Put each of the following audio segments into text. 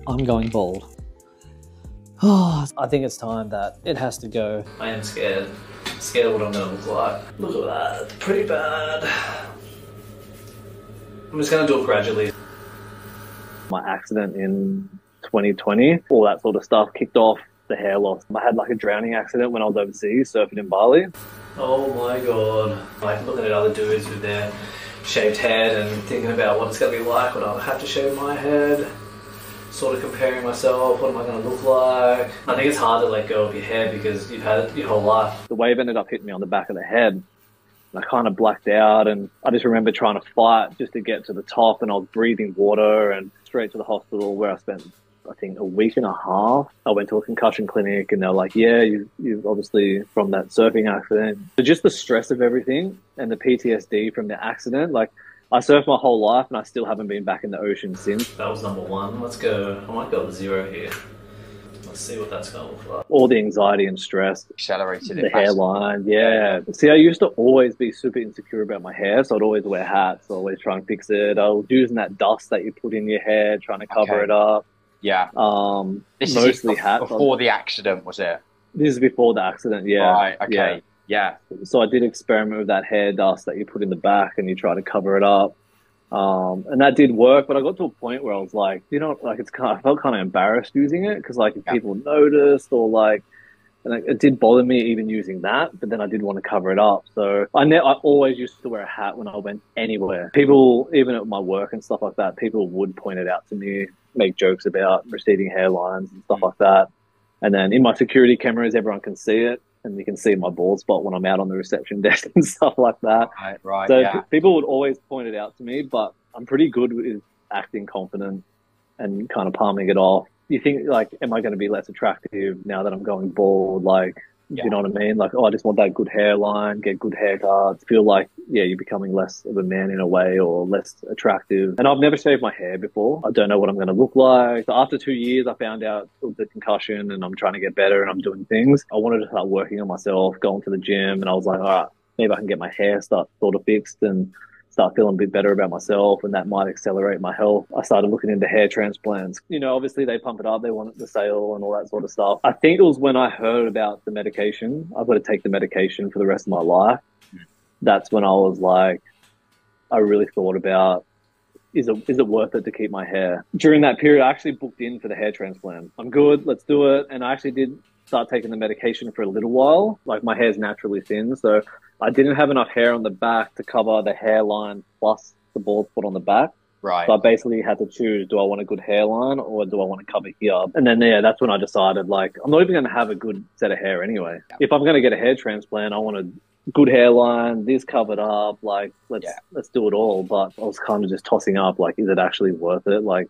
I'm going bald. Oh, I think it's time that it has to go. I am scared. Scared of what I'm gonna look like. Look at that, it's pretty bad. I'm just gonna do it gradually. My accident in 2020, all that sort of stuff kicked off the hair loss. I had like a drowning accident when I was overseas surfing in Bali. Oh my god. Like looking at other dudes with their shaved head and thinking about what it's gonna be like when I have to shave my head. Sort of comparing myself, what am I going to look like? I think it's hard to let go of your hair because you've had it your whole life. The wave ended up hitting me on the back of the head and I kind of blacked out, and I just remember trying to fight just to get to the top, and I was breathing water and straight to the hospital where I spent, I think, a week and a half. I went to a concussion clinic and they're like, yeah, you've obviously from that surfing accident. So just the stress of everything and the PTSD from the accident, like I surfed my whole life and I still haven't been back in the ocean since. That was number one. Let's go. I might go with 0 here. Let's see what that's going to look like. All the anxiety and stress. Accelerated it. The hairline, yeah. See, I used to always be super insecure about my hair, so I'd always wear hats, always try and fix it. I was using that dust that you put in your hair, trying to cover it up. Yeah. This mostly hats. Before the accident, was it? This is before the accident, yeah. Right, okay. Yeah. So I did experiment with that hair dust that you put in the back and you try to cover it up. And that did work, but I got to a point where I was like, you know, like I felt kind of embarrassed using it because like if people noticed or like, and it did bother me even using that, but then I did want to cover it up. So I always used to wear a hat when I went anywhere. People, even at my work and stuff like that, people would point it out to me, make jokes about receding hairlines and stuff like that. And then in my security cameras, everyone can see it. And you can see my bald spot when I'm out on the reception desk and stuff like that. Right, so people would always point it out to me, but I'm pretty good with acting confident and kind of palming it off. You think, like, am I going to be less attractive now that I'm going bald? Like, you know what I mean? Like, oh, I just want that good hairline, get good haircuts, feel like, yeah, you're becoming less of a man in a way or less attractive. And I've never shaved my hair before. I don't know what I'm going to look like. So after 2 years, I found out the concussion and I'm trying to get better and I'm doing things. I wanted to start working on myself, going to the gym, and I was like, all right, maybe I can get my hair sort of fixed and start feeling a bit better about myself, and that might accelerate my health. I started looking into hair transplants. You know, obviously they pump it up, they want it to sale and all that sort of stuff. I think it was when I heard about the medication, I've got to take the medication for the rest of my life. That's when I was like, I really thought about, is it worth it to keep my hair? During that period, I actually booked in for the hair transplant. I'm good, let's do it. And I actually did start taking the medication for a little while. Like my hair's naturally thin, so I didn't have enough hair on the back to cover the hairline plus the bald spot on the back. Right. So I basically had to choose, do I want a good hairline or do I want to cover here? And then, yeah, that's when I decided, like, I'm not even going to have a good set of hair anyway. Yeah. If I'm going to get a hair transplant, I want a good hairline, this covered up, like, let's do it all. But I was kind of just tossing up, like, is it actually worth it? Like,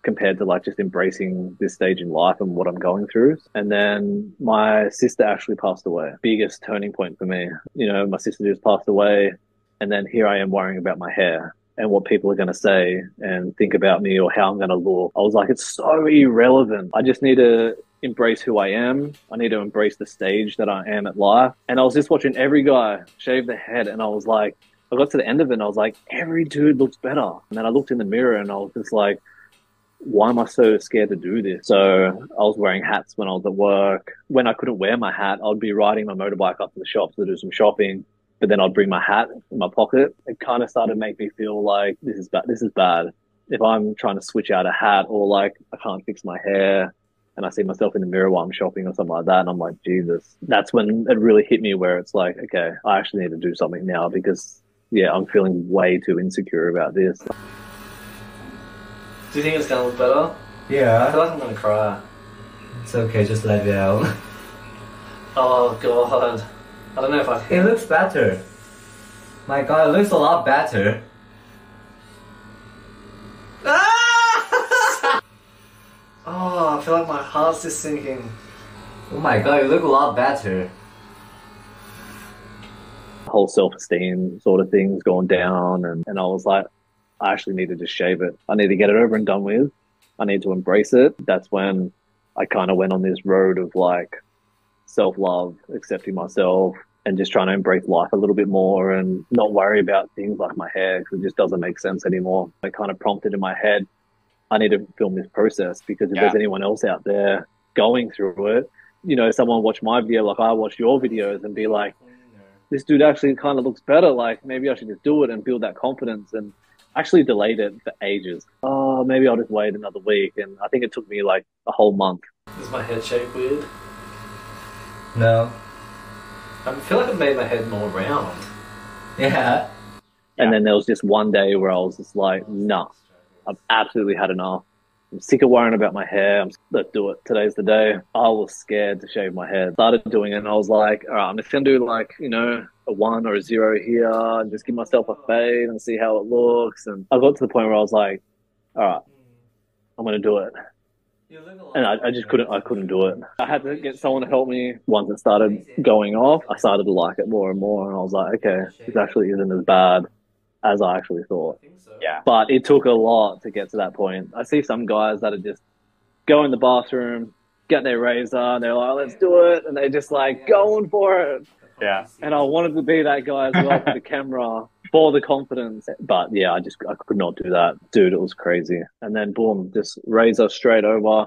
compared to like just embracing this stage in life and what I'm going through. And then my sister actually passed away. Biggest turning point for me. You know, my sister just passed away, and then here I am worrying about my hair and what people are going to say and think about me or how I'm going to look. I was like, it's so irrelevant. I just need to embrace who I am. I need to embrace the stage that I am at life. And I was just watching every guy shave their head, and I was like, I got to the end of it and I was like, every dude looks better. And then I looked in the mirror and I was just like, why am I so scared to do this? So I was wearing hats when I was at work. When I couldn't wear my hat, I'd be riding my motorbike up to the shops to do some shopping, but then I'd bring my hat in my pocket. It kind of started to make me feel like this is bad. This is bad. If I'm trying to switch out a hat or like I can't fix my hair and I see myself in the mirror while I'm shopping or something like that, and I'm like, Jesus. That's when it really hit me where it's like, okay, I actually need to do something now because, yeah, I'm feeling way too insecure about this. Do you think it's gonna look better? Yeah. I feel like I'm gonna cry. It's okay, just let it out. Oh god. I don't know if I can. It looks better. My god, it looks a lot better. Ah! Oh, I feel like my heart's just sinking. Oh my god, you look a lot better. Whole self-esteem sort of things going down, and I was like, I actually need to just shave it. I need to get it over and done with. I need to embrace it. That's when I kind of went on this road of like self-love, accepting myself, and just trying to embrace life a little bit more and not worry about things like my hair because it just doesn't make sense anymore. It kind of prompted in my head, I need to film this process because if Yeah. there's anyone else out there going through it, you know, someone watch my video like I watch your videos and be like, this dude actually kind of looks better. Like maybe I should just do it and build that confidence. And actually delayed it for ages. Oh, maybe I'll just wait another week. And I think it took me like a whole month. Is my head shape weird? No. I feel like I've made my head more round. Yeah. And then there was just one day where I was just like, nah, I've absolutely had enough. I'm sick of worrying about my hair. Let's do it. Today's the day. I was scared to shave my head. Started doing it and I was like, all right, I'm just going to do like, you know, a 1 or a 0 here and just give myself a fade and see how it looks. And I got to the point where I was like, all right, I'm going to do it. And I just couldn't do it. I had to get someone to help me. Once it started going off, I started to like it more and more. And I was like, okay, this actually isn't as bad as I actually thought. Yeah. But it took a lot to get to that point. I see some guys that are just go in the bathroom, get their razor, and they're like, let's do it. And they're just like going for it. Yeah. And I wanted to be that guy as well for the camera, for the confidence. But yeah, I could not do that. Dude, it was crazy. And then boom, just razor straight over.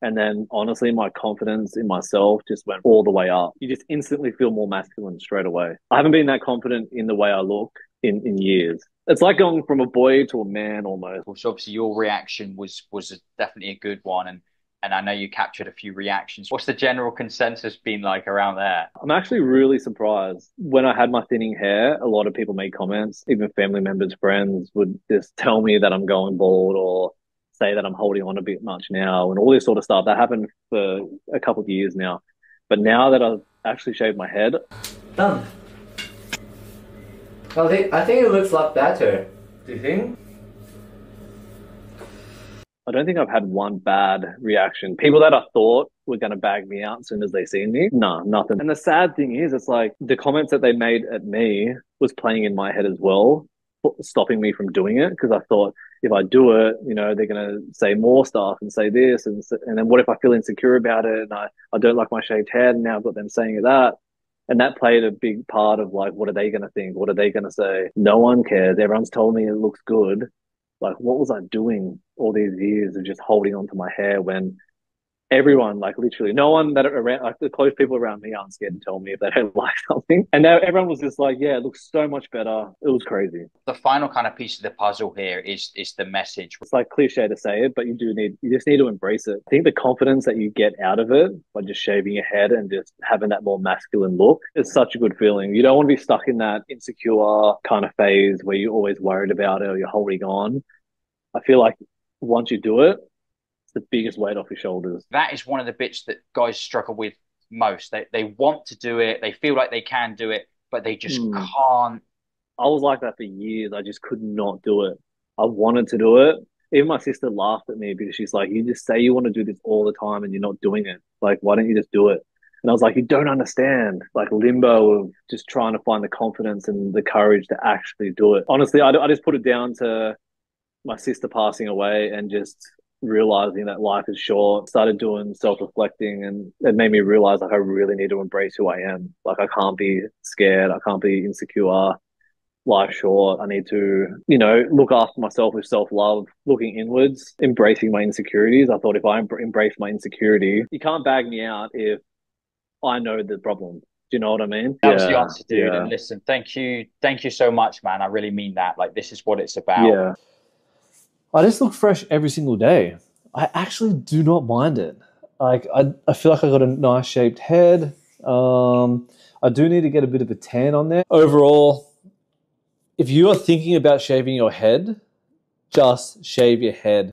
And then honestly, my confidence in myself just went all the way up. You just instantly feel more masculine straight away. I haven't been that confident in the way I look in years. It's like going from a boy to a man almost. So obviously your reaction was definitely a good one, and I know you captured a few reactions. What's the general consensus been like around there? I'm actually really surprised. When I had my thinning hair, a lot of people made comments. Even family members, friends would just tell me that I'm going bald or say that I'm holding on a bit much now and all this sort of stuff. That happened for a couple of years now. But now that I've actually shaved my head. Done. I think it looks a lot better. Do you think? I don't think I've had one bad reaction. People that I thought were going to bag me out as soon as they seen me, no, nothing. And the sad thing is, it's like the comments that they made at me was playing in my head as well, stopping me from doing it because I thought if I do it, you know, they're going to say more stuff and say this. And then what if I feel insecure about it and I don't like my shaved head and now I've got them saying that. And that played a big part of like, what are they going to think? What are they going to say? No one cares. Everyone's told me it looks good. Like, what was I doing all these years of just holding on to my hair when everyone, like literally no one that around, like the close people around me aren't scared to tell me if they don't like something. And now everyone was just like, yeah, it looks so much better. It was crazy. The final kind of piece of the puzzle here is the message. It's like cliche to say it, but you just need to embrace it. I think the confidence that you get out of it by just shaving your head and just having that more masculine look is such a good feeling. You don't want to be stuck in that insecure kind of phase where you're always worried about it or you're holding on. I feel like once you do it, the biggest weight off your shoulders. That is one of the bits that guys struggle with most. They want to do it, they feel like they can do it, but they just can't. I was like that for years. I just could not do it. I wanted to do it. Even my sister laughed at me because she's like, you just say you want to do this all the time and you're not doing it. Like, why don't you just do it? And I was like, you don't understand. Like limbo of just trying to find the confidence and the courage to actually do it. Honestly, I just put it down to my sister passing away and just realizing that life is short. Started doing self-reflecting and it made me realize like I really need to embrace who I am. Like I can't be scared. I can't be insecure. Life's short. I need to, you know, look after myself with self-love, looking inwards, embracing my insecurities. I thought if I embrace my insecurity, you can't bag me out if I know the problem. Do you know what I mean? That was the answer, dude. And listen, thank you so much, man. I really mean that. Like, this is what it's about. Yeah. I just look fresh every single day. I actually do not mind it. Like I feel like I got a nice shaped head. I do need to get a bit of a tan on there. Overall, if you are thinking about shaving your head, just shave your head.